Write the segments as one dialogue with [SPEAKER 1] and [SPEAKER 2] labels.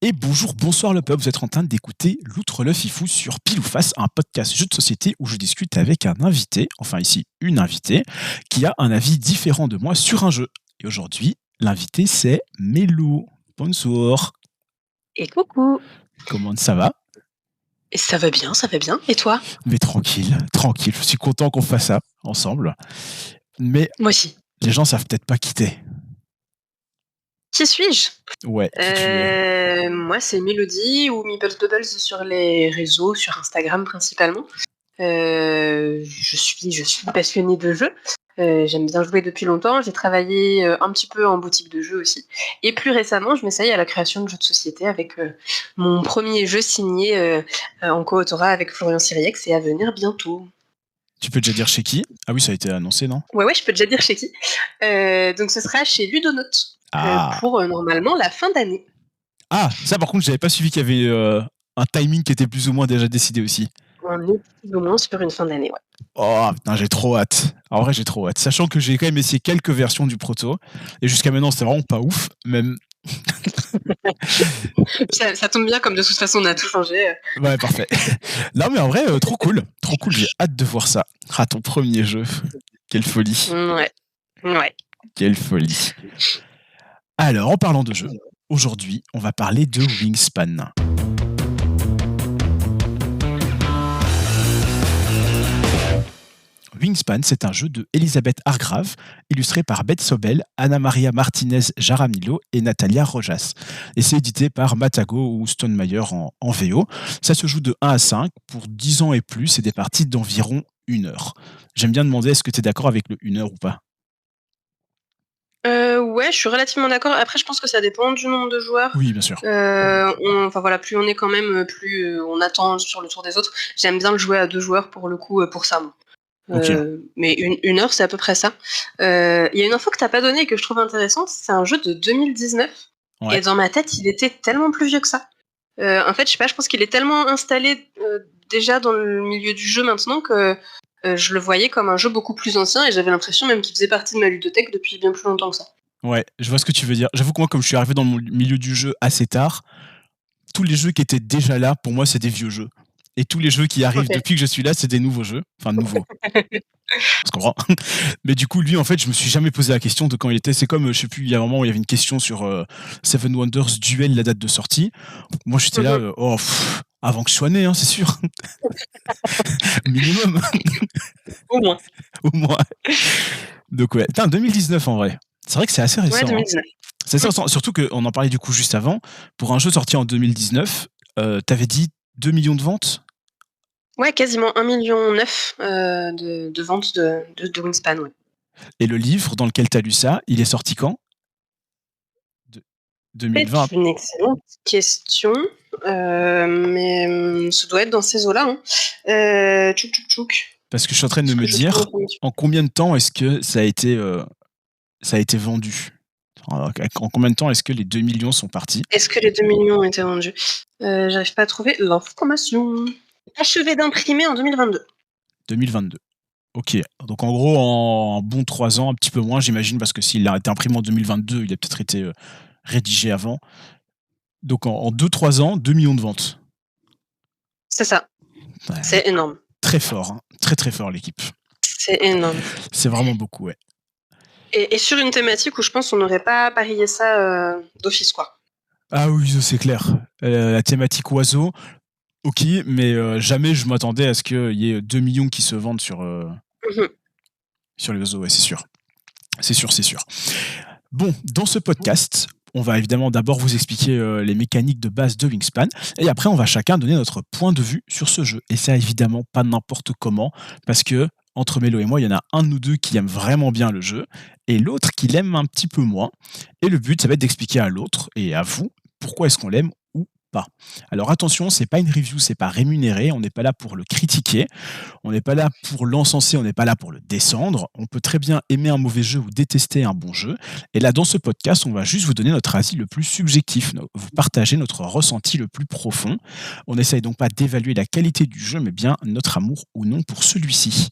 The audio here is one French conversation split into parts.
[SPEAKER 1] Et bonjour, bonsoir le peuple, vous êtes en train d'écouter l'Outre le Fifou sur Pile ou Face, un podcast jeu de société où je discute avec un invité, enfin ici une invitée, qui a un avis différent de moi sur un jeu. Et aujourd'hui, l'invité c'est Mélo. Bonsoir,
[SPEAKER 2] Et coucou.
[SPEAKER 1] comment ça va?
[SPEAKER 2] Et ça va bien, ça va bien. Et toi?
[SPEAKER 1] Mais tranquille, tranquille, je suis content qu'on fasse ça ensemble. Mais
[SPEAKER 2] Moi aussi.
[SPEAKER 1] les gens savent peut-être pas qui t'es.
[SPEAKER 2] Qui suis-je?
[SPEAKER 1] Ouais, qui tu es.
[SPEAKER 2] Moi, c'est Mélodie ou Meeple Bubbles sur les réseaux, sur Instagram principalement. Je suis passionnée de jeux. J'aime bien jouer depuis longtemps. J'ai travaillé un petit peu en boutique de jeux aussi. Et plus récemment, je m'essaye à la création de jeux de société avec mon premier jeu signé en co-autorat avec Florian Siriex et à venir bientôt.
[SPEAKER 1] Tu peux déjà dire chez qui? Ah oui, ça a été annoncé, non?
[SPEAKER 2] Ouais, je peux déjà dire chez qui. Donc ce sera chez Ludonote
[SPEAKER 1] Ah,
[SPEAKER 2] pour normalement la fin d'année.
[SPEAKER 1] ah, ça par contre, j'avais pas suivi qu'il y avait un timing qui était plus ou moins déjà décidé aussi.
[SPEAKER 2] On est plus ou moins sur une fin d'année, ouais.
[SPEAKER 1] Oh putain, j'ai trop hâte. En vrai, j'ai trop hâte. Sachant que j'ai quand même essayé quelques versions du proto. Et jusqu'à maintenant, c'était vraiment pas ouf. Même.
[SPEAKER 2] Ça tombe bien, comme de toute façon on a tout changé.
[SPEAKER 1] Ouais, parfait. Non, mais en vrai, trop cool. Trop cool. J'ai hâte de voir ça. Ah, ton premier jeu. Quelle folie.
[SPEAKER 2] Ouais.
[SPEAKER 1] Quelle folie. Alors, en parlant de jeu, aujourd'hui, on va parler de Wingspan. Wingspan, c'est un jeu de Elisabeth Hargrave, illustré par Beth Sobel, Anna Maria Martinez Jaramillo et Natalia Rojas. Et c'est édité par Matago ou Stonemeyer en VO. Ça se joue de 1 à 5 pour 10 ans et plus et des parties d'environ 1 heure. J'aime bien demander, est-ce que tu es d'accord avec le 1 heure ou pas?
[SPEAKER 2] Ouais, je suis relativement d'accord. Après, je pense que ça dépend du nombre de joueurs.
[SPEAKER 1] Oui, bien sûr.
[SPEAKER 2] Plus on est quand même, plus on attend sur le tour des autres. J'aime bien le jouer à 2 joueurs pour le coup, pour ça, moi.
[SPEAKER 1] Ok.
[SPEAKER 2] Mais une heure, c'est à peu près ça. Il y a une info que t'as pas donnée et que je trouve intéressante, c'est un jeu de 2019.
[SPEAKER 1] Ouais.
[SPEAKER 2] Et dans ma tête, il était tellement plus vieux que ça. En fait, je sais pas, je pense qu'il est tellement installé déjà dans le milieu du jeu maintenant que je le voyais comme un jeu beaucoup plus ancien et j'avais l'impression même qu'il faisait partie de ma ludothèque depuis bien plus longtemps que ça.
[SPEAKER 1] Ouais, je vois ce que tu veux dire. J'avoue que moi, comme je suis arrivé dans le milieu du jeu assez tard, tous les jeux qui étaient déjà là, pour moi, c'est des vieux jeux. Et tous les jeux qui arrivent
[SPEAKER 2] Ok.
[SPEAKER 1] depuis que je suis là, c'est des nouveaux jeux. Enfin, nouveaux. On se comprend. Mais du coup, lui, en fait, je me suis jamais posé la question de quand il était. C'est comme, je sais plus, il y a un moment où il y avait une question sur Seven Wonders Duel, la date de sortie. Moi, j'étais là, avant que je sois né, hein, c'est sûr. Minimum,
[SPEAKER 2] Au moins.
[SPEAKER 1] au moins. Donc, ouais. Putain, 2019 en vrai. C'est vrai que c'est assez
[SPEAKER 2] Ouais,
[SPEAKER 1] récent. Hein.
[SPEAKER 2] 2019.
[SPEAKER 1] C'est assez récent. Surtout qu'on en parlait du coup juste avant. Pour un jeu sorti en 2019, t'avais dit 2 millions de ventes?
[SPEAKER 2] Ouais, quasiment 1,9 million de ventes de Wingspan, ouais.
[SPEAKER 1] Et le livre dans lequel t'as lu ça, il est sorti quand? De-
[SPEAKER 2] C'est
[SPEAKER 1] 2020.
[SPEAKER 2] une excellente question, mais ça doit être dans ces eaux-là. Hein. Tchouk.
[SPEAKER 1] Parce que je suis en train de
[SPEAKER 2] Est-ce
[SPEAKER 1] me
[SPEAKER 2] que je trouve
[SPEAKER 1] dire,
[SPEAKER 2] l'information?
[SPEAKER 1] en combien de temps est-ce que ça a été vendu? En combien de temps est-ce que les 2 millions sont partis?
[SPEAKER 2] Est-ce que les 2 millions ont été vendus? J'arrive pas à trouver l'information. Achevé d'imprimer en 2022.
[SPEAKER 1] 2022. Ok. Donc en gros, en un bon 3 ans, un petit peu moins, j'imagine, parce que s'il a été imprimé en 2022, il a peut-être été rédigé avant. Donc en 2-3 ans, 2 millions de ventes.
[SPEAKER 2] C'est ça.
[SPEAKER 1] Ouais,
[SPEAKER 2] C'est énorme.
[SPEAKER 1] très fort, hein. Très très fort l'équipe.
[SPEAKER 2] C'est énorme.
[SPEAKER 1] C'est vraiment beaucoup, ouais.
[SPEAKER 2] Et sur une thématique où je pense qu'on n'aurait pas parié ça d'office, quoi.
[SPEAKER 1] Ah oui, ça, c'est clair. La thématique oiseau, ok, mais jamais je m'attendais à ce qu'il y ait 2 millions qui se vendent
[SPEAKER 2] Mhm.
[SPEAKER 1] sur les oiseaux, ouais, c'est sûr. C'est sûr, c'est sûr. Bon, dans ce podcast, on va évidemment d'abord vous expliquer les mécaniques de base de Wingspan, et après on va chacun donner notre point de vue sur ce jeu. Et ça évidemment pas n'importe comment, parce que entre Mélo et moi, il y en a un de nous deux qui aime vraiment bien le jeu, et l'autre qui l'aime un petit peu moins. Et le but, ça va être d'expliquer à l'autre et à vous pourquoi est-ce qu'on l'aime ou pas. Alors attention, c'est pas une review, c'est pas rémunéré, on n'est pas là pour le critiquer, on n'est pas là pour l'encenser, on n'est pas là pour le descendre. On peut très bien aimer un mauvais jeu ou détester un bon jeu. Et là, dans ce podcast, on va juste vous donner notre avis le plus subjectif, vous partager notre ressenti le plus profond. On n'essaye donc pas d'évaluer la qualité du jeu, mais bien notre amour ou non pour celui-ci.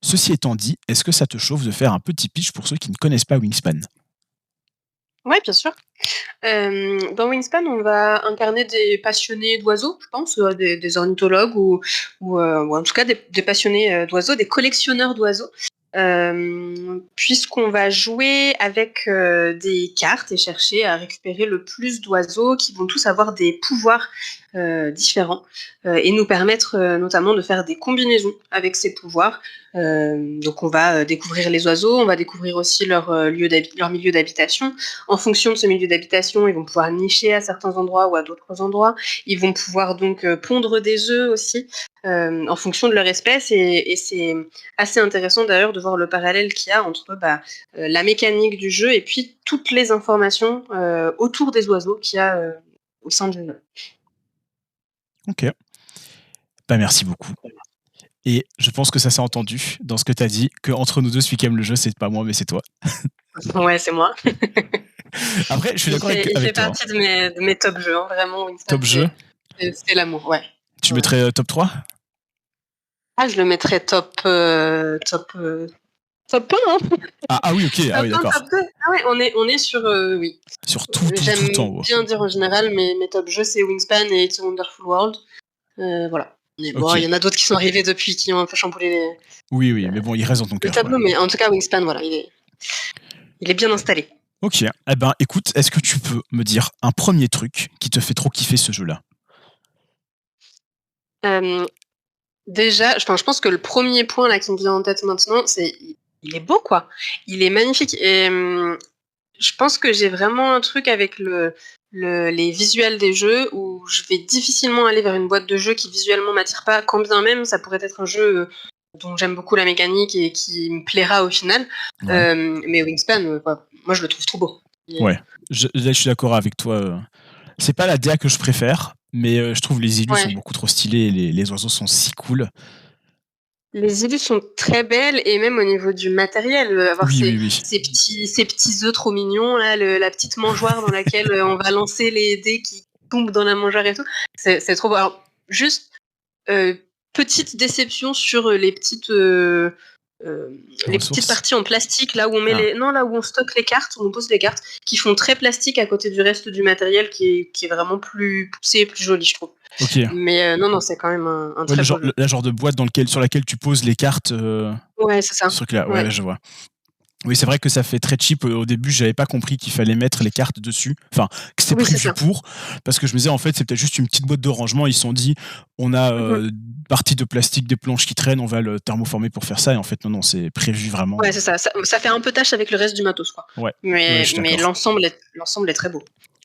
[SPEAKER 1] Ceci étant dit, est-ce que ça te chauffe de faire un petit pitch pour ceux qui ne connaissent pas Wingspan?
[SPEAKER 2] Ouais, bien sûr. Dans Wingspan, on va incarner des passionnés d'oiseaux, je pense, des ornithologues ou en tout cas des passionnés d'oiseaux, des collectionneurs d'oiseaux. Puisqu'on va jouer avec des cartes et chercher à récupérer le plus d'oiseaux qui vont tous avoir des pouvoirs différents et nous permettre notamment de faire des combinaisons avec ces pouvoirs. Donc on va découvrir les oiseaux, on va découvrir aussi leur milieu d'habitation. En fonction de ce milieu d'habitation, ils vont pouvoir nicher à certains endroits ou à d'autres endroits. Ils vont pouvoir donc pondre des œufs aussi en fonction de leur espèce et c'est assez intéressant d'ailleurs de voir le parallèle qu'il y a entre la mécanique du jeu et puis toutes les informations autour des oiseaux qu'il y a au sein du jeu.
[SPEAKER 1] Ok. Merci beaucoup. Et je pense que ça s'est entendu dans ce que tu as dit, qu'entre nous deux, celui qui aime le jeu, c'est pas moi, mais c'est toi.
[SPEAKER 2] Ouais, c'est moi.
[SPEAKER 1] Après, je suis d'accord avec toi.
[SPEAKER 2] Il fait partie de mes top jeux, hein, vraiment.
[SPEAKER 1] Top jeu
[SPEAKER 2] c'est l'amour, ouais.
[SPEAKER 1] Tu mettrais top 3 ?
[SPEAKER 2] Ah, je le mettrais top 1, hein.
[SPEAKER 1] Ah oui, ok. Ah oui, d'accord.
[SPEAKER 2] Top 2. Ah ouais, on est sur... oui.
[SPEAKER 1] Sur tout en haut.
[SPEAKER 2] J'aime bien dire en général, mes top jeux, c'est Wingspan et It's a Wonderful World. Voilà. Mais bon, il y en a d'autres qui sont arrivés depuis, qui ont un peu chamboulé les...
[SPEAKER 1] Oui, mais bon, il reste dans ton cœur.
[SPEAKER 2] Le tableau, mais en tout cas, Wingspan, voilà, il est bien installé.
[SPEAKER 1] Ok. Eh ben, écoute, est-ce que tu peux me dire un premier truc qui te fait trop kiffer ce jeu-là ?
[SPEAKER 2] Déjà, je pense que le premier point là qui me vient en tête maintenant, c'est il est beau, quoi. Il est magnifique. Et je pense que j'ai vraiment un truc avec les visuels des jeux où je vais difficilement aller vers une boîte de jeux qui visuellement m'attire pas, quand bien même ça pourrait être un jeu dont j'aime beaucoup la mécanique et qui me plaira au final. Ouais. Mais Wingspan, moi je le trouve trop beau.
[SPEAKER 1] Ouais, je suis d'accord avec toi. C'est pas la DA que je préfère, mais je trouve les illus sont beaucoup trop stylés et les oiseaux sont si cool.
[SPEAKER 2] Les illus sont très belles et même au niveau du matériel, avoir ces petits œufs trop mignons, là, la petite mangeoire dans laquelle on va lancer les dés qui tombent dans la mangeoire et tout, c'est trop beau. Alors, juste, petite déception sur les petites parties en plastique, là où on met là où on stocke les cartes, où on pose les cartes, qui font très plastique à côté du reste du matériel qui est vraiment plus poussé et plus joli, je trouve.
[SPEAKER 1] Okay.
[SPEAKER 2] Mais non, c'est quand même un très beau jeu.
[SPEAKER 1] La genre de boîte sur laquelle tu poses les cartes.
[SPEAKER 2] Ouais, c'est ça.
[SPEAKER 1] Ce truc-là, ouais, je vois. Oui, c'est vrai que ça fait très cheap. Au début, j'avais pas compris qu'il fallait mettre les cartes dessus. Enfin, que c'était prévu pour. Parce que je me disais, en fait, c'est peut-être juste une petite boîte de rangement. Ils se sont dit, on a partie de plastique des planches qui traînent, on va le thermoformer pour faire ça. Et en fait, non, c'est prévu vraiment.
[SPEAKER 2] Ouais, c'est ça. Ça fait un peu tâche avec le reste du matos, quoi.
[SPEAKER 1] Ouais.
[SPEAKER 2] Mais l'ensemble est très beau.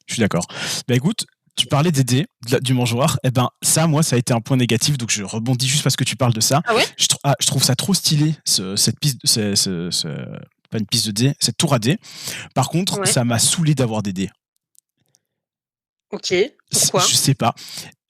[SPEAKER 1] Je suis d'accord. Bah écoute, tu parlais des dés, du mangeoire. Eh ben, ça, moi, ça a été un point négatif. Donc, je rebondis juste parce que tu parles de ça.
[SPEAKER 2] Ah ouais ?
[SPEAKER 1] Je trouve ça trop stylé, cette piste. Pas une piste de dés, cette tour à dés. Par contre, ça m'a saoulé d'avoir des dés.
[SPEAKER 2] Ok, pourquoi ?
[SPEAKER 1] Je sais pas.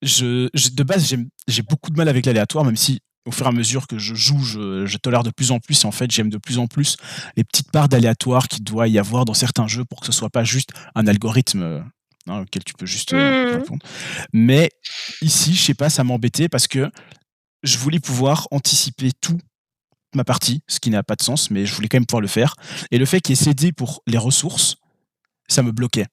[SPEAKER 1] De base, j'ai beaucoup de mal avec l'aléatoire, même si au fur et à mesure que je joue, je tolère de plus en plus. Et en fait, j'aime de plus en plus les petites parts d'aléatoire qu'il doit y avoir dans certains jeux pour que ce soit pas juste un algorithme auquel tu peux juste répondre. Mais ici, je sais pas, ça m'embêtait parce que je voulais pouvoir anticiper tout ma partie, ce qui n'a pas de sens, mais je voulais quand même pouvoir le faire. Et le fait qu'il y ait ces dés pour les ressources, ça me bloquait.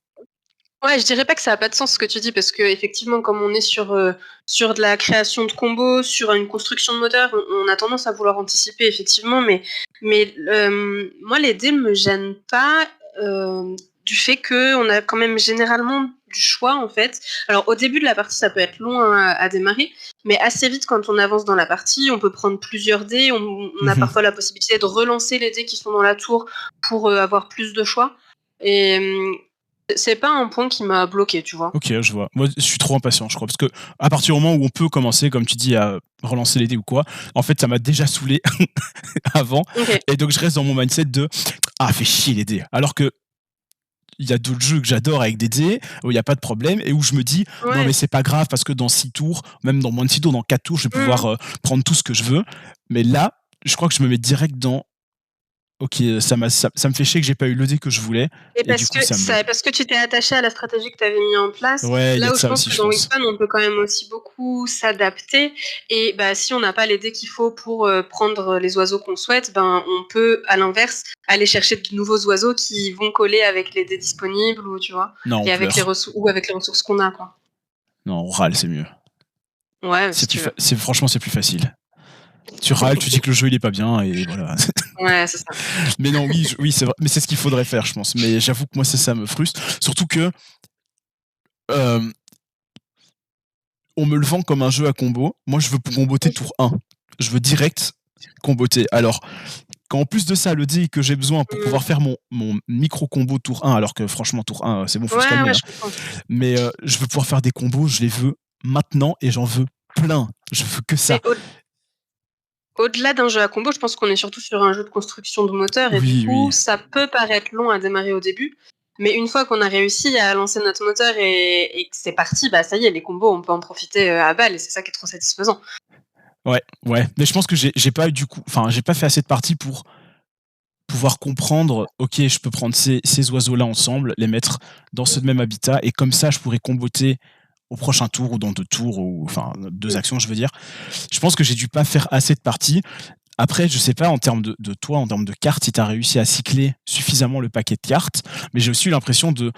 [SPEAKER 2] Ouais, je dirais pas que ça n'a pas de sens ce que tu dis, parce que effectivement, comme on est sur de la création de combos, sur une construction de moteur, on a tendance à vouloir anticiper, effectivement, mais moi, les dés me gênent pas du fait qu'on a quand même généralement du choix, en fait. Alors, au début de la partie, ça peut être long à démarrer, mais assez vite, quand on avance dans la partie, on peut prendre plusieurs dés, on a parfois la possibilité de relancer les dés qui sont dans la tour pour avoir plus de choix. Et c'est pas un point qui m'a bloqué, tu vois.
[SPEAKER 1] Ok, je vois. Moi, je suis trop impatient, je crois. Parce que à partir du moment où on peut commencer, comme tu dis, à relancer les dés ou quoi, en fait, ça m'a déjà saoulé avant.
[SPEAKER 2] Okay.
[SPEAKER 1] Et donc, je reste dans mon mindset de fait chier les dés. Alors que il y a d'autres jeux que j'adore avec des dés où il n'y a pas de problème et où je me dis non, mais c'est pas grave parce que dans 6 tours, même dans moins de 6 tours, dans 4 tours, je vais pouvoir prendre tout ce que je veux. Mais là, je crois que je me mets direct dans ok, ça me fait chier que j'ai pas eu le dé que je voulais,
[SPEAKER 2] Et
[SPEAKER 1] et du coup, ça me bloque.
[SPEAKER 2] parce que tu t'es attaché à la stratégie que tu avais mis en place,
[SPEAKER 1] Ouais, il y a
[SPEAKER 2] là
[SPEAKER 1] de
[SPEAKER 2] où je
[SPEAKER 1] ça
[SPEAKER 2] pense
[SPEAKER 1] aussi,
[SPEAKER 2] que
[SPEAKER 1] je
[SPEAKER 2] dans
[SPEAKER 1] pense.
[SPEAKER 2] Wingspan, on peut quand même aussi beaucoup s'adapter. Et bah, si on n'a pas les dés qu'il faut pour prendre les oiseaux qu'on souhaite, ben, on peut, à l'inverse, aller chercher de nouveaux oiseaux qui vont coller avec les dés disponibles ou, tu vois,
[SPEAKER 1] Non, on
[SPEAKER 2] et avec
[SPEAKER 1] pleure.
[SPEAKER 2] ou avec les ressources qu'on a, quoi.
[SPEAKER 1] Non, on râle, c'est mieux.
[SPEAKER 2] Ouais, si tu veux.
[SPEAKER 1] Franchement, c'est plus facile. Tu râles, tu dis que le jeu il est pas bien, et voilà.
[SPEAKER 2] Ouais, c'est ça.
[SPEAKER 1] Mais non, oui, c'est vrai. Mais c'est ce qu'il faudrait faire, je pense. Mais j'avoue que moi, ça me frustre. Surtout que euh, on me le vend comme un jeu à combo. Moi, je veux comboter tour 1. Je veux direct comboter. Alors, quand en plus de ça, le dé que j'ai besoin pour
[SPEAKER 2] Mm.
[SPEAKER 1] pouvoir faire mon micro-combo tour 1, alors que franchement, tour 1, c'est bon, faut se
[SPEAKER 2] Ouais,
[SPEAKER 1] calmer.
[SPEAKER 2] ouais,
[SPEAKER 1] Hein.
[SPEAKER 2] je comprends.
[SPEAKER 1] Mais je veux pouvoir faire des combos, je les veux maintenant et j'en veux plein. Je veux que ça.
[SPEAKER 2] Mais au-delà d'un jeu à combo, je pense qu'on est surtout sur un jeu de construction de moteur et du
[SPEAKER 1] Oui,
[SPEAKER 2] coup,
[SPEAKER 1] oui.
[SPEAKER 2] ça peut paraître long à démarrer au début. Mais une fois qu'on a réussi à lancer notre moteur et que c'est parti, bah ça y est, les combos, on peut en profiter à balle et c'est ça qui est trop satisfaisant.
[SPEAKER 1] Ouais. Mais je pense que j'ai pas j'ai pas fait assez de parties pour pouvoir comprendre, ok, je peux prendre ces oiseaux-là ensemble, les mettre dans ce même habitat, et comme ça, je pourrais comboter au prochain tour ou dans 2 tours, ou enfin 2
[SPEAKER 2] Mm.
[SPEAKER 1] actions, je veux dire. Je pense que j'ai dû pas faire assez de parties. Après, je sais pas en termes de toi, en termes de cartes, si tu as réussi à cycler suffisamment le paquet de cartes, mais j'ai aussi eu l'impression de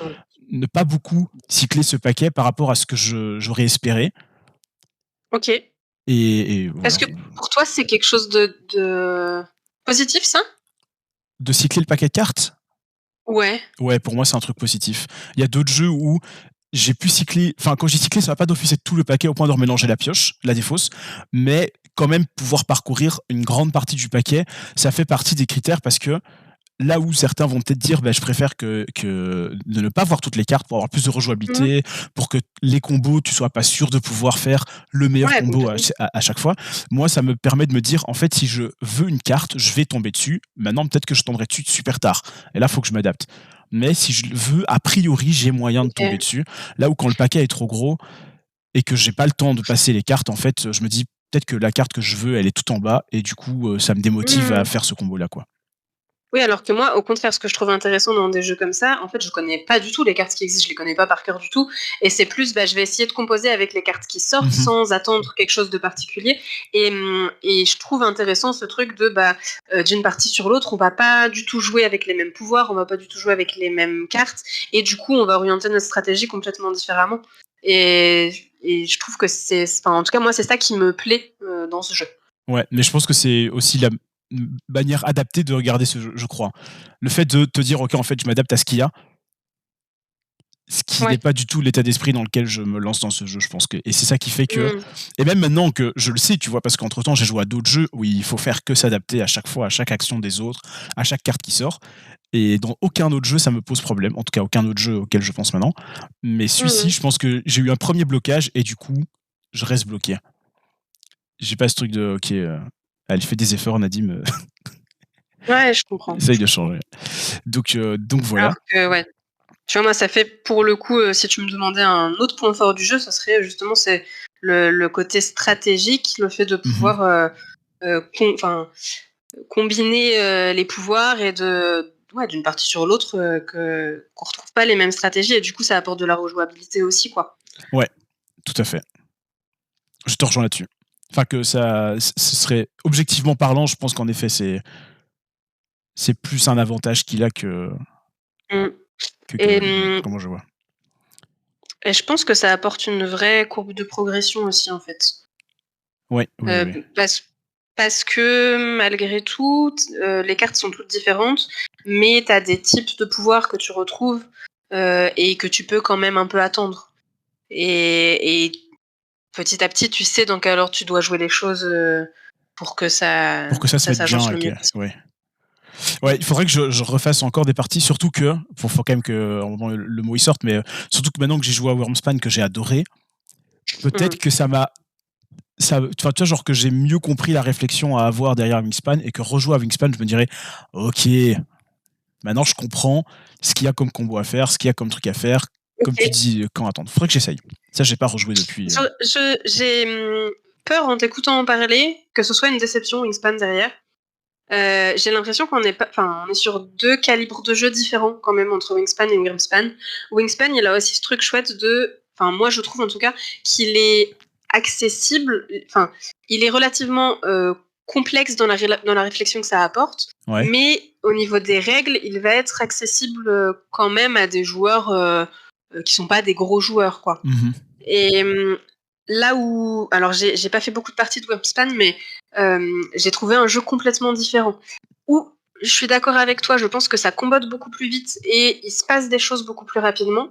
[SPEAKER 1] ne pas beaucoup cycler ce paquet par rapport à ce que j'aurais espéré.
[SPEAKER 2] Ok.
[SPEAKER 1] Et
[SPEAKER 2] Est-ce
[SPEAKER 1] voilà.
[SPEAKER 2] que pour toi, c'est quelque chose de positif, ça?
[SPEAKER 1] De cycler le paquet de cartes,
[SPEAKER 2] Ouais.
[SPEAKER 1] ouais, pour moi, c'est un truc positif. Il y a d'autres jeux où j'ai pu cycler, enfin, quand j'ai cyclé, ça va pas d'office être tout le paquet au point de remélanger la pioche, la défausse, mais quand même pouvoir parcourir une grande partie du paquet, ça fait partie des critères, parce que là où certains vont peut-être dire, je préfère que de ne pas voir toutes les cartes pour avoir plus de
[SPEAKER 2] Mhm.
[SPEAKER 1] rejouabilité, pour que les combos, tu sois pas sûr de pouvoir faire le meilleur
[SPEAKER 2] Ouais,
[SPEAKER 1] combo
[SPEAKER 2] complètement.
[SPEAKER 1] à chaque fois. Moi, ça me permet de me dire, en fait, si je veux une carte, je vais tomber dessus. Maintenant, peut-être que je tomberai dessus super tard. Et là, il faut que je m'adapte. Mais si je le veux, a priori, j'ai moyen de tomber
[SPEAKER 2] Ok.
[SPEAKER 1] dessus. Là où quand le paquet est trop gros et que j'ai pas le temps de passer les cartes, en fait, je me dis peut-être que la carte que je veux, elle est tout en bas, et du coup, ça me démotive à
[SPEAKER 2] Mhm.
[SPEAKER 1] faire ce combo-là, quoi.
[SPEAKER 2] Oui, alors que moi, au contraire, ce que je trouve intéressant dans des jeux comme ça, en fait, je connais pas du tout les cartes qui existent, je les connais pas par cœur du tout. Et c'est plus, je vais essayer de composer avec les cartes qui sortent
[SPEAKER 1] Mhm.
[SPEAKER 2] sans attendre quelque chose de particulier. Et je trouve intéressant ce truc de, d'une partie sur l'autre, on va pas du tout jouer avec les mêmes pouvoirs, on va pas du tout jouer avec les mêmes cartes. Et du coup, on va orienter notre stratégie complètement différemment. Et je trouve que enfin, en tout cas, moi, c'est ça qui me plaît dans ce jeu.
[SPEAKER 1] Ouais, mais je pense que c'est aussi la manière adaptée de regarder ce jeu, je crois. Le fait de te dire, ok, en fait, je m'adapte à ce qu'il y a, ce qui n'est
[SPEAKER 2] Ouais.
[SPEAKER 1] pas du tout l'état d'esprit dans lequel je me lance dans ce jeu, je pense que. Et c'est ça qui fait que.
[SPEAKER 2] Mm.
[SPEAKER 1] Et même maintenant que je le sais, tu vois, parce qu'entre temps, j'ai joué à d'autres jeux où il faut faire que s'adapter à chaque fois, à chaque action des autres, à chaque carte qui sort. Et dans aucun autre jeu, ça me pose problème. En tout cas, aucun autre jeu auquel je pense maintenant. Mais celui-ci,
[SPEAKER 2] Mm.
[SPEAKER 1] je pense que j'ai eu un premier blocage, et du coup, je reste bloqué. J'ai pas ce truc de, ok, elle fait des efforts, Nadim,
[SPEAKER 2] Ouais, je comprends.
[SPEAKER 1] essaye
[SPEAKER 2] Je
[SPEAKER 1] de
[SPEAKER 2] comprends.
[SPEAKER 1] changer. Donc voilà.
[SPEAKER 2] Alors que, ouais. Tu vois, moi, ça fait pour le coup, si tu me demandais un autre point fort du jeu, ça serait justement c'est le côté stratégique, le fait de
[SPEAKER 1] Mhm.
[SPEAKER 2] pouvoir combiner les pouvoirs et d'une partie sur l'autre qu'on retrouve pas les mêmes stratégies et du coup ça apporte de la rejouabilité aussi quoi.
[SPEAKER 1] Ouais, tout à fait. Je te rejoins là-dessus. Enfin, que ça, ce serait objectivement parlant, je pense qu'en effet, c'est plus un avantage qu'il a
[SPEAKER 2] Mm.
[SPEAKER 1] que
[SPEAKER 2] Et,
[SPEAKER 1] comment je vois.
[SPEAKER 2] et je pense que ça apporte une vraie courbe de progression aussi en fait.
[SPEAKER 1] Ouais, oui,
[SPEAKER 2] Euh,
[SPEAKER 1] oui.
[SPEAKER 2] parce, parce que malgré tout, les cartes sont toutes différentes, mais tu as des types de pouvoirs que tu retrouves et que tu peux quand même un peu attendre. Et petit à petit, tu sais dans quel ordre tu dois jouer les choses pour que
[SPEAKER 1] Pour que ça se mette bien,
[SPEAKER 2] s'agence le
[SPEAKER 1] ok.
[SPEAKER 2] mieux possible.
[SPEAKER 1] Ouais. Ouais, il faudrait que je refasse encore des parties, surtout que, faut quand même que, à un moment, le mot il sorte, mais surtout que maintenant que j'ai joué à Wormspan, que j'ai adoré, peut-être
[SPEAKER 2] Mm.
[SPEAKER 1] que tu vois, genre que j'ai mieux compris la réflexion à avoir derrière Wingspan, et que rejouer à Wingspan, je me dirais, ok, maintenant je comprends ce qu'il y a comme combo à faire, ce qu'il y a comme truc à faire, comme tu
[SPEAKER 2] Ok.
[SPEAKER 1] dis, quand attendre. Faudrait que j'essaye. Ça, j'ai pas rejoué depuis.
[SPEAKER 2] J'ai peur en t'écoutant en parler que ce soit une déception Wingspan derrière. J'ai l'impression qu'on est on est sur 2 calibres de jeu différents quand même entre Wingspan et Grimspan. Wingspan, il a aussi ce truc chouette moi je trouve en tout cas qu'il est accessible, il est relativement complexe dans la réflexion que ça apporte, mais au niveau des règles, il va être accessible quand même à des joueurs qui sont pas des gros joueurs, quoi.
[SPEAKER 1] Mhm.
[SPEAKER 2] Et là où... Alors, j'ai pas fait beaucoup de parties de Wingspan, mais j'ai trouvé un jeu complètement différent. Où je suis d'accord avec toi, je pense que ça combotte beaucoup plus vite et il se passe des choses beaucoup plus rapidement.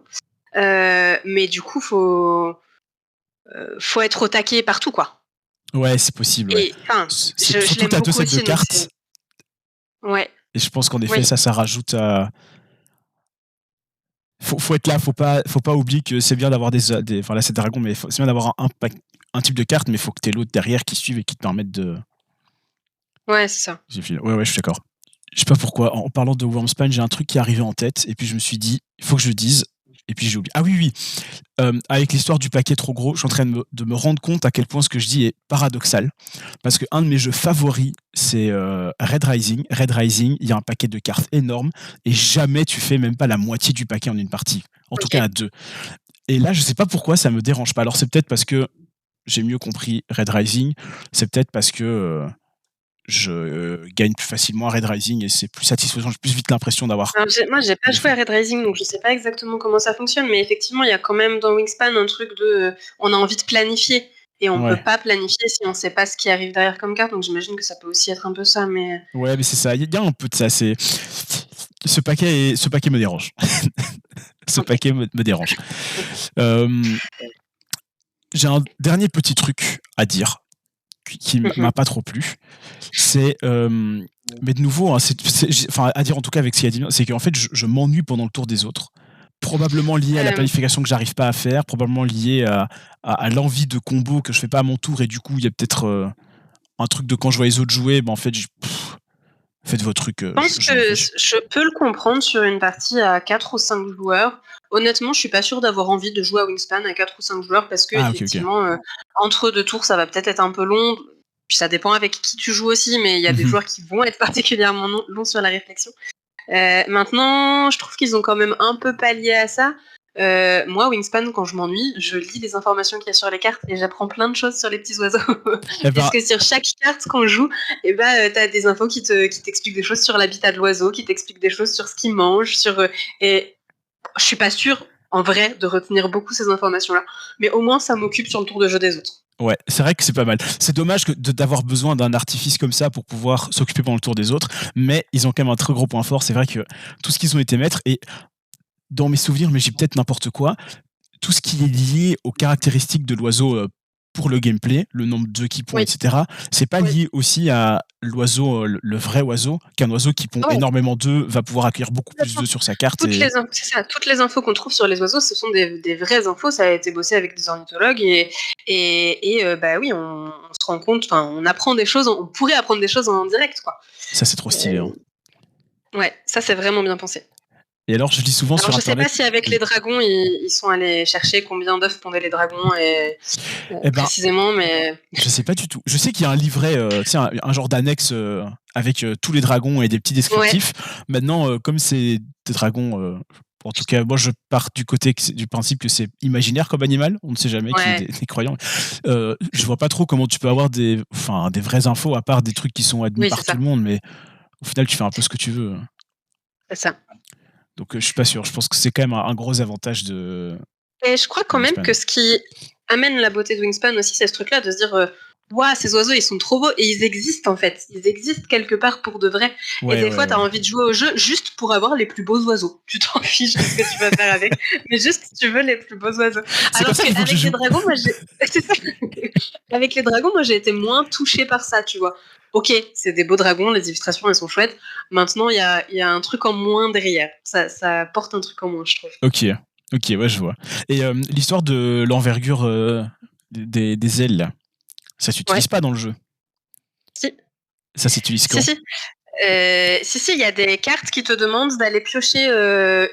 [SPEAKER 2] Mais du coup, faut être au taquet partout, quoi.
[SPEAKER 1] Ouais, c'est possible. Ouais.
[SPEAKER 2] Et je
[SPEAKER 1] surtout
[SPEAKER 2] l'aime
[SPEAKER 1] que t'as 2
[SPEAKER 2] beaucoup
[SPEAKER 1] sets
[SPEAKER 2] aussi.
[SPEAKER 1] de cartes.
[SPEAKER 2] Ouais.
[SPEAKER 1] Et je pense qu'en effet, ça rajoute à. Faut être là, faut pas oublier que c'est bien d'avoir enfin là c'est dragon, mais c'est bien d'avoir un type de carte, mais il faut que t'aies l'autre derrière qui suive et qui te permette de.
[SPEAKER 2] Ouais, c'est ça.
[SPEAKER 1] Ouais, je suis d'accord. Je sais pas pourquoi, en parlant de Wormspan, j'ai un truc qui est arrivé en tête, et puis je me suis dit, il faut que je le dise, et puis j'ai oublié. Ah oui. Avec l'histoire du paquet trop gros, je suis en train de me rendre compte à quel point ce que je dis est paradoxal. Parce que un de mes jeux favoris, c'est Red Rising. Red Rising, il y a un paquet de cartes énorme, et jamais tu fais même pas la moitié du paquet en une partie. En tout cas à 2. Et là, je sais pas pourquoi ça me dérange pas. Alors c'est peut-être parce que j'ai mieux compris Red Rising, c'est peut-être parce que je gagne plus facilement à Red Rising et c'est plus satisfaisant, j'ai plus vite l'impression d'avoir...
[SPEAKER 2] Moi, j'ai pas joué à Red Rising, donc je sais pas exactement comment ça fonctionne, mais effectivement, il y a quand même dans Wingspan un truc de... on a envie de planifier, et on peut pas planifier si on sait pas ce qui arrive derrière comme carte, donc j'imagine que ça peut aussi être un peu ça, mais...
[SPEAKER 1] Ouais, mais c'est ça, il y a un peu de ça, c'est... Ce paquet me dérange. Paquet me dérange. J'ai un dernier petit truc à dire qui m'a pas trop plu. C'est mais de nouveau, à dire en tout cas avec ce qu'il a dit, c'est qu'en fait je m'ennuie pendant le tour des autres. Probablement lié à la planification que j'arrive pas à faire, probablement lié à l'envie de combo que je fais pas à mon tour, et du coup il y a peut-être un truc de quand je vois les autres jouer, en fait faites vos trucs.
[SPEAKER 2] Je pense que je peux le comprendre sur une partie à 4 ou 5 joueurs. Honnêtement, je suis pas sûre d'avoir envie de jouer à Wingspan à 4 ou 5 joueurs parce que effectivement, entre 2 tours, ça va peut-être être un peu long. Puis ça dépend avec qui tu joues aussi, mais il y a des joueurs qui vont être particulièrement longs sur la réflexion. Maintenant, je trouve qu'ils ont quand même un peu pallié à ça. Moi, Wingspan, quand je m'ennuie, je lis les informations qu'il y a sur les cartes et j'apprends plein de choses sur les petits oiseaux. Parce que sur chaque carte qu'on joue, t'as des infos qui t'expliquent des choses sur l'habitat de l'oiseau, qui t'expliquent des choses sur ce qu'il mange, et je suis pas sûre, en vrai, de retenir beaucoup ces informations-là. Mais au moins, ça m'occupe sur le tour de jeu des autres.
[SPEAKER 1] Ouais, c'est vrai que c'est pas mal. C'est dommage d'avoir besoin d'un artifice comme ça pour pouvoir s'occuper pendant le tour des autres, mais ils ont quand même un très gros point fort. C'est vrai que tout ce qu'ils ont été mettre, et dans mes souvenirs, mais j'ai peut-être n'importe quoi, tout ce qui est lié aux caractéristiques de l'oiseau pour le gameplay, le nombre d'œufs qui pond, etc., c'est pas lié aussi à l'oiseau, le vrai oiseau, qu'un oiseau qui pond énormément d'œufs va pouvoir accueillir beaucoup plus d'œufs sur sa carte.
[SPEAKER 2] Toutes les infos qu'on trouve sur les oiseaux, ce sont des vraies infos, ça a été bossé avec des ornithologues, et oui, on se rend compte, on apprend des choses, on pourrait apprendre des choses en direct, quoi.
[SPEAKER 1] Ça, c'est trop stylé.
[SPEAKER 2] Ouais, ça, c'est vraiment bien pensé.
[SPEAKER 1] Et alors, je lis souvent sur Internet...
[SPEAKER 2] Je sais pas si avec les dragons, ils sont allés chercher combien d'œufs pondaient les dragons précisément, mais...
[SPEAKER 1] Je sais pas du tout. Je sais qu'il y a un livret, un genre d'annexe avec tous les dragons et des petits descriptifs. Ouais. Maintenant, comme c'est des dragons... en tout cas, moi, je pars du principe que c'est imaginaire comme animal. On ne sait jamais qui est des croyants. Je vois pas trop comment tu peux avoir des vraies infos, à part des trucs qui sont admis par tout le monde, mais au final, tu fais un peu ce que tu veux.
[SPEAKER 2] C'est ça.
[SPEAKER 1] Donc, je suis pas sûr. Je pense que c'est quand même un gros avantage de...
[SPEAKER 2] Et je crois quand même que ce qui amène la beauté de Wingspan aussi, c'est ce truc-là, de se dire waouh, ces oiseaux, ils sont trop beaux, et ils existent en fait. Ils existent quelque part pour de vrai. Et des fois, t'as envie de jouer au jeu juste pour avoir les plus beaux oiseaux. Tu t'en fiches de ce que tu vas faire avec, mais juste tu veux les plus beaux oiseaux. Alors qu'avec les dragons, avec les dragons, moi, j'ai été moins touchée par ça, tu vois. Ok, c'est des beaux dragons, les illustrations, elles sont chouettes. Maintenant, il y a un truc en moins derrière. Ça porte un truc en moins, je trouve.
[SPEAKER 1] Ok, ouais, je vois. Et l'histoire de l'envergure des ailes, là, ça s'utilise pas dans le jeu?
[SPEAKER 2] Si.
[SPEAKER 1] Ça s'utilise quand?
[SPEAKER 2] Si, il y a des cartes qui te demandent d'aller piocher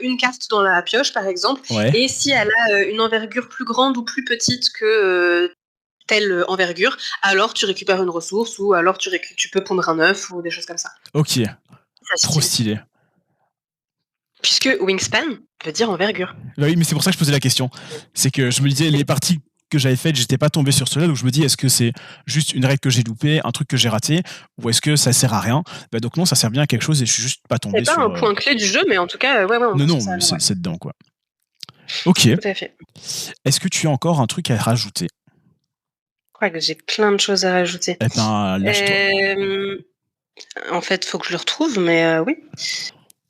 [SPEAKER 2] une carte dans la pioche, par exemple. Ouais. Et si elle a une envergure plus grande ou plus petite que telle envergure, alors tu récupères une ressource ou alors tu peux pondre un œuf ou des choses comme ça.
[SPEAKER 1] Ok,
[SPEAKER 2] Ça
[SPEAKER 1] trop
[SPEAKER 2] stylé.
[SPEAKER 1] stylé.
[SPEAKER 2] Puisque wingspan veut dire envergure.
[SPEAKER 1] Bah oui, mais c'est pour ça que je posais la question. C'est que je me disais, les parties que j'avais faites, j'étais pas tombé sur cela, donc je me dis, est-ce que c'est juste une règle que j'ai loupée, un truc que j'ai raté, ou est-ce que ça sert à rien? Bah donc non, ça sert bien à quelque chose et je suis juste pas tombé
[SPEAKER 2] C'est pas
[SPEAKER 1] sur.
[SPEAKER 2] un point clé du jeu, mais en tout cas, ouais, on
[SPEAKER 1] Non,
[SPEAKER 2] pense
[SPEAKER 1] non,
[SPEAKER 2] que ça
[SPEAKER 1] mais
[SPEAKER 2] ouais.
[SPEAKER 1] c'est dedans, quoi. Ok.
[SPEAKER 2] Tout à fait.
[SPEAKER 1] Est-ce que tu as encore un truc à rajouter?
[SPEAKER 2] Je crois que j'ai plein de choses à rajouter.
[SPEAKER 1] Eh ben, lâche-toi.
[SPEAKER 2] En fait, faut que je le retrouve, mais oui.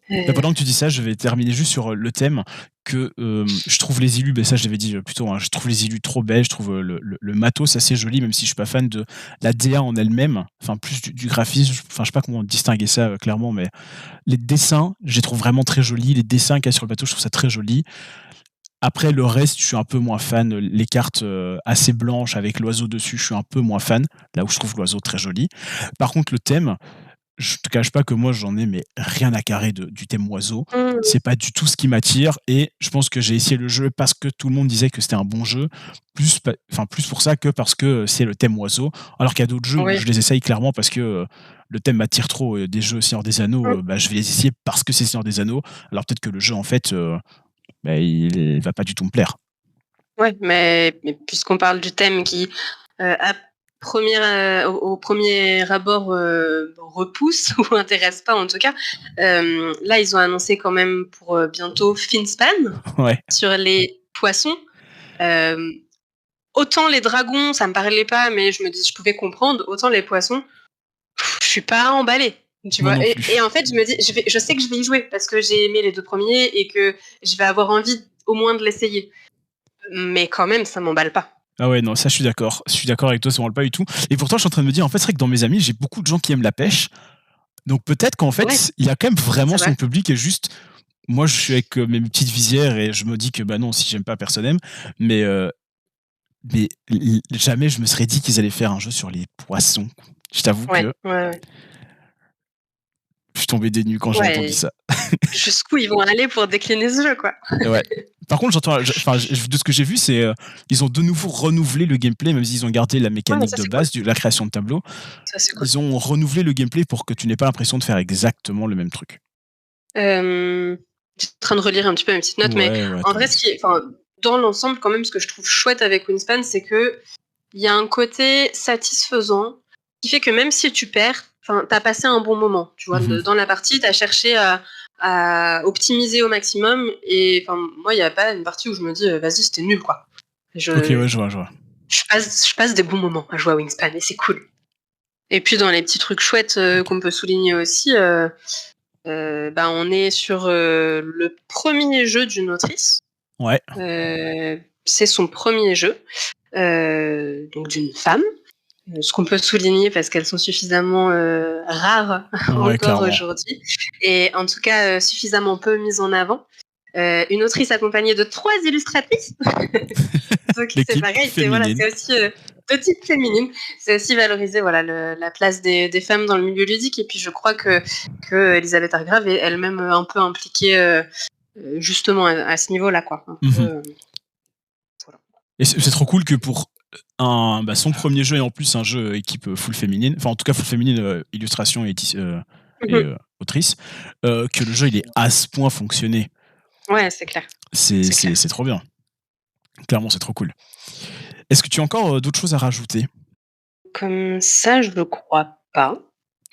[SPEAKER 1] Bah, pendant que tu dis ça, je vais terminer juste sur le thème que je trouve les illus, ça je l'avais dit plus tôt, hein, je trouve les illus trop belles, je trouve le matos assez joli, même si je suis pas fan de la DA en elle-même, enfin plus du graphisme, enfin je sais pas comment distinguer ça clairement, mais les dessins, je les trouve vraiment très jolis, les dessins qu'il y a sur le bateau, je trouve ça très joli. Après le reste, je suis un peu moins fan, les cartes assez blanches avec l'oiseau dessus, je suis un peu moins fan, là où je trouve l'oiseau très joli. Par contre le thème, je te cache pas que moi j'en ai mais rien à carrer du thème oiseau.
[SPEAKER 2] Mmh.
[SPEAKER 1] C'est pas du tout ce qui m'attire et je pense que j'ai essayé le jeu parce que tout le monde disait que c'était un bon jeu, plus pour ça que parce que c'est le thème oiseau. Alors qu'il y a d'autres jeux où
[SPEAKER 2] Oui.
[SPEAKER 1] je les essaye clairement parce que le thème m'attire trop. Des jeux Seigneur des Anneaux,
[SPEAKER 2] Mmh.
[SPEAKER 1] je vais les essayer parce que c'est Seigneur des Anneaux. Alors peut-être que le jeu en fait, il va pas du tout me plaire.
[SPEAKER 2] Ouais, mais puisqu'on parle du thème qui, à au premier abord, repousse ou intéresse pas en tout cas, là, ils ont annoncé quand même pour, bientôt Finspan
[SPEAKER 1] Ouais.
[SPEAKER 2] sur les poissons. Hem, Autant les dragons, ça me parlait pas, mais je pouvais comprendre, autant les poissons, je suis pas emballée, tu
[SPEAKER 1] Moi
[SPEAKER 2] vois?
[SPEAKER 1] non
[SPEAKER 2] Et
[SPEAKER 1] plus.
[SPEAKER 2] en fait, je me dis: je sais que je vais y jouer parce que j'ai aimé les 2 premiers et que je vais avoir envie au moins de l'essayer. Mais quand même, ça m'emballe pas.
[SPEAKER 1] Ah ouais, non, ça je suis d'accord. Je suis d'accord avec toi, ça me parle pas du tout. Et pourtant, je suis en train de me dire, en fait, c'est vrai que dans mes amis, j'ai beaucoup de gens qui aiment la pêche. Donc peut-être qu'en
[SPEAKER 2] Ouais,
[SPEAKER 1] fait, il y a quand même vraiment
[SPEAKER 2] c'est
[SPEAKER 1] son
[SPEAKER 2] vrai.
[SPEAKER 1] public et juste moi, je suis avec mes petites visières et je me dis que bah non, si j'aime pas, personne aime. Mais, jamais je me serais dit qu'ils allaient faire un jeu sur les poissons. Je t'avoue
[SPEAKER 2] Ouais,
[SPEAKER 1] que
[SPEAKER 2] ouais,
[SPEAKER 1] je suis tombé des nues quand j'ai entendu
[SPEAKER 2] ouais.
[SPEAKER 1] ça.
[SPEAKER 2] Jusqu'où ils vont aller pour décliner ce jeu, quoi.
[SPEAKER 1] Et ouais. Par contre, de ce que j'ai vu, c'est ils ont de nouveau renouvelé le gameplay, même s'ils ont gardé la
[SPEAKER 2] Ouais,
[SPEAKER 1] mécanique
[SPEAKER 2] ça
[SPEAKER 1] de
[SPEAKER 2] c'est cool.
[SPEAKER 1] base, la création de tableaux.
[SPEAKER 2] Ça c'est cool.
[SPEAKER 1] Ils ont renouvelé le gameplay pour que tu n'aies pas l'impression de faire exactement le même truc.
[SPEAKER 2] J'étais en train de relire un petit peu mes petites notes, mais
[SPEAKER 1] Ouais, ouais,
[SPEAKER 2] en
[SPEAKER 1] attends,
[SPEAKER 2] vrai, dans l'ensemble, quand même, ce que je trouve chouette avec Wingspan, c'est que il y a un côté satisfaisant qui fait que même si tu perds, enfin, t'as passé un bon moment, tu vois.
[SPEAKER 1] Mhm.
[SPEAKER 2] Dans la partie, t'as cherché à optimiser au maximum, et enfin, moi, il n'y a pas une partie où je me dis, vas-y, c'était nul, quoi.
[SPEAKER 1] Ok,
[SPEAKER 2] Je,
[SPEAKER 1] ouais, je vois, je vois.
[SPEAKER 2] je passe des bons moments à jouer à Wingspan, et c'est cool. Et puis, dans les petits trucs chouettes qu'on peut souligner aussi, on est sur le premier jeu d'une autrice.
[SPEAKER 1] Ouais,
[SPEAKER 2] C'est son premier jeu, donc d'une femme. Ce qu'on peut souligner parce qu'elles sont suffisamment rares
[SPEAKER 1] ouais,
[SPEAKER 2] encore
[SPEAKER 1] clairement.
[SPEAKER 2] aujourd'hui, et en tout cas suffisamment peu mises en avant. Une autrice accompagnée de 3 illustratrices. Donc c'est
[SPEAKER 1] L'équipe
[SPEAKER 2] pareil,
[SPEAKER 1] féminine.
[SPEAKER 2] c'est aussi de type féminine. C'est aussi valoriser la place des femmes dans le milieu ludique. Et puis je crois que Elisabeth Hargrave est elle-même un peu impliquée justement à ce niveau-là, quoi.
[SPEAKER 1] Mhm.
[SPEAKER 2] Voilà.
[SPEAKER 1] Et c'est trop cool que pour son premier jeu et en plus un jeu équipe full féminine, enfin en tout cas full féminine, illustration et
[SPEAKER 2] Mhm.
[SPEAKER 1] autrice, que le jeu il est à ce point fonctionné.
[SPEAKER 2] Ouais, c'est clair.
[SPEAKER 1] C'est
[SPEAKER 2] C'est clair.
[SPEAKER 1] trop bien. Clairement, c'est trop cool. Est-ce que tu as encore d'autres choses à rajouter?
[SPEAKER 2] Comme ça, je le crois pas.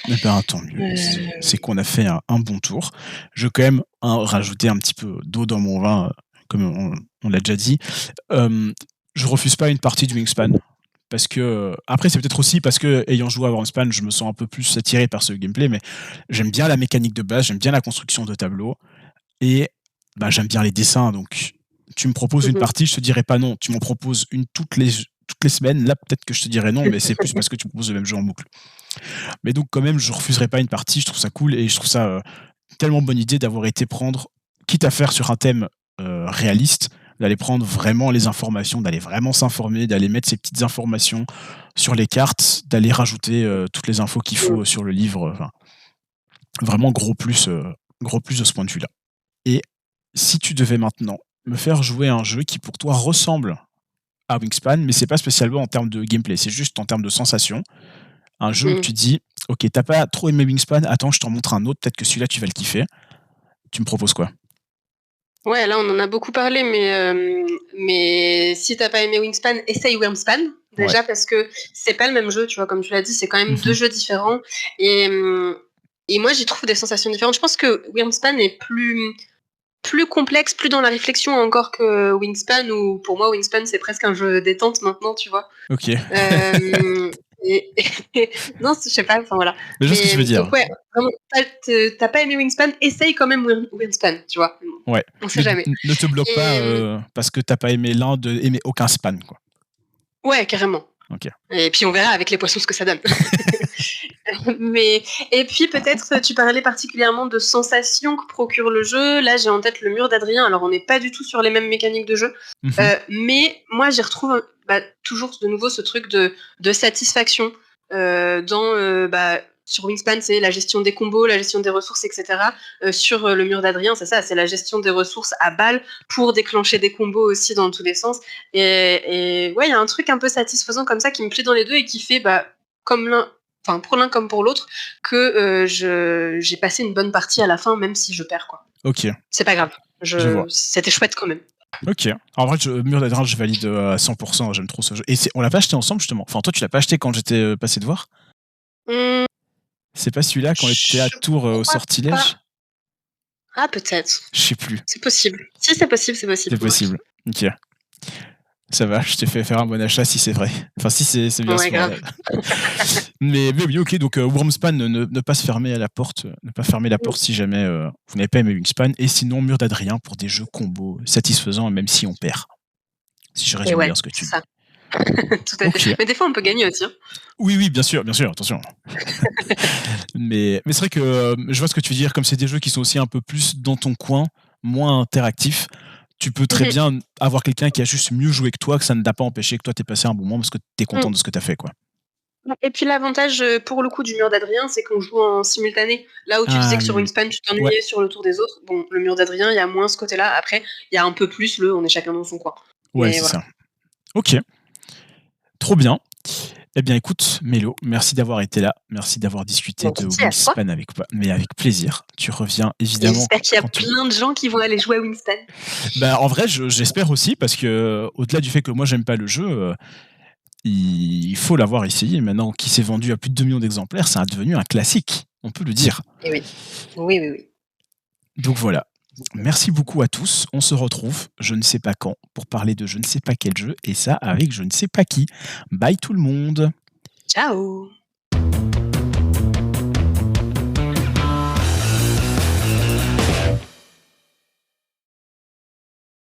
[SPEAKER 1] Eh ben, tant mieux. C'est qu'on a fait un bon tour. Je vais quand même rajouter un petit peu d'eau dans mon vin, comme on l'a déjà dit. Je refuse pas une partie du Wingspan parce que après c'est peut-être aussi parce que ayant joué à Wingspan, je me sens un peu plus attiré par ce gameplay, mais j'aime bien la mécanique de base, j'aime bien la construction de tableaux et j'aime bien les dessins. Donc tu me proposes une
[SPEAKER 2] Mhm.
[SPEAKER 1] partie, je te dirais pas non. Tu m'en proposes une toutes les semaines, là peut-être que je te dirais non, mais c'est plus parce que tu me proposes le même jeu en boucle. Mais donc quand même, je refuserai pas une partie, je trouve ça cool et je trouve ça tellement bonne idée d'avoir été prendre, quitte à faire sur un thème réaliste, d'aller prendre vraiment les informations, d'aller vraiment s'informer, d'aller mettre ces petites informations sur les cartes, d'aller rajouter toutes les infos qu'il faut sur le livre. Enfin, vraiment gros plus de ce point de vue-là. Et si tu devais maintenant me faire jouer un jeu qui pour toi ressemble à Wingspan, mais c'est pas spécialement en termes de gameplay, c'est juste en termes de sensation. Un jeu où tu dis, ok, t'as pas trop aimé Wingspan, attends, je t'en montre un autre, peut-être que celui-là tu vas le kiffer. Tu me proposes quoi?
[SPEAKER 2] Ouais, là on en a beaucoup parlé, mais si t'as pas aimé Wingspan, essaye Wormspan. Déjà parce que c'est pas le même jeu, tu vois, comme tu l'as dit, c'est quand même deux jeux différents. Et moi j'y trouve des sensations différentes. Je pense que Wormspan est plus complexe, plus dans la réflexion encore que Wingspan, où pour moi Wingspan c'est presque un jeu détente maintenant, tu vois.
[SPEAKER 1] Ok.
[SPEAKER 2] Non, je sais pas, enfin voilà.
[SPEAKER 1] Mais je vois ce que tu veux dire.
[SPEAKER 2] Donc ouais, vraiment, t'as pas aimé Wingspan, essaye quand même Wingspan, tu vois.
[SPEAKER 1] Ouais.
[SPEAKER 2] On sait jamais.
[SPEAKER 1] Ne te bloque pas parce que t'as pas aimé l'un de aimer aucun span, quoi.
[SPEAKER 2] Ouais, carrément.
[SPEAKER 1] Ok.
[SPEAKER 2] Et puis on verra avec les poissons ce que ça donne. Et puis peut-être tu parlais particulièrement de sensations que procure le jeu. Là j'ai en tête le mur d'Adrien. Alors on n'est pas du tout sur les mêmes mécaniques de jeu, mais moi j'y retrouve toujours de nouveau ce truc de satisfaction sur Wingspan, c'est la gestion des combos, la gestion des ressources, etc. Sur le mur d'Adrien, c'est ça, c'est la gestion des ressources à balles pour déclencher des combos aussi dans tous les sens. Et ouais, il y a un truc un peu satisfaisant comme ça qui me plaît dans les deux et qui fait comme l'un, enfin pour l'un comme pour l'autre, que j'ai passé une bonne partie à la fin, même si je perds, quoi.
[SPEAKER 1] Ok.
[SPEAKER 2] C'est pas grave.
[SPEAKER 1] Je vois.
[SPEAKER 2] C'était chouette quand même.
[SPEAKER 1] Ok. En vrai, Mur d'Adrien, je valide à 100%. J'aime trop ce jeu. Et on l'a pas acheté ensemble, justement. Enfin, toi, tu l'as pas acheté quand j'étais passé de voir. C'est pas celui-là quand on était à Tours au sortilège?
[SPEAKER 2] Ah, peut-être.
[SPEAKER 1] Je sais plus.
[SPEAKER 2] C'est possible. Si, c'est possible, c'est possible.
[SPEAKER 1] C'est possible. Ok. Ça va, je t'ai fait faire un bon achat si c'est vrai. Enfin, si c'est bien
[SPEAKER 2] ouais, grave.
[SPEAKER 1] mais oui, ok. Donc, Wormspan, ne pas se fermer à la porte. Ne pas fermer la porte si jamais vous n'avez pas aimé Wingspan. Et sinon, Mur d'Adrien pour des jeux combos satisfaisants, même si on perd. Si je résume bien ce que tu dis.
[SPEAKER 2] Tout à fait. Mais des fois, on peut gagner aussi. Hein.
[SPEAKER 1] Oui, bien sûr, attention. mais c'est vrai que je vois ce que tu veux dire, comme c'est des jeux qui sont aussi un peu plus dans ton coin, moins interactifs, tu peux très bien avoir quelqu'un qui a juste mieux joué que toi, que ça ne t'a pas empêché que toi t'aies passé un bon moment parce que t'es content de ce que t'as fait, quoi.
[SPEAKER 2] Et puis l'avantage pour le coup du mur d'Adrien, c'est qu'on joue en simultané. Là où tu disais que sur Wingspan, tu t'ennuyais sur le tour des autres. Bon, le mur d'Adrien, il y a moins ce côté-là. Après, il y a un peu plus on est chacun dans son coin.
[SPEAKER 1] Ouais, c'est ça. Ok. Trop bien. Eh bien, écoute, Mélo, merci d'avoir été là. Merci d'avoir discuté de Wingspan avec moi. Mais avec plaisir. Tu reviens évidemment.
[SPEAKER 2] J'espère qu'il y a plein de gens qui vont aller jouer à Wingspan.
[SPEAKER 1] En vrai, j'espère aussi, parce que au-delà du fait que moi, j'aime pas le jeu, il faut l'avoir essayé. Maintenant qu'il s'est vendu à plus de 2 millions d'exemplaires, ça a devenu un classique. On peut le dire.
[SPEAKER 2] Et oui. Donc
[SPEAKER 1] voilà. Merci beaucoup à tous. On se retrouve, je ne sais pas quand, pour parler de je ne sais pas quel jeu, et ça avec je ne sais pas qui. Bye tout le monde.
[SPEAKER 2] Ciao.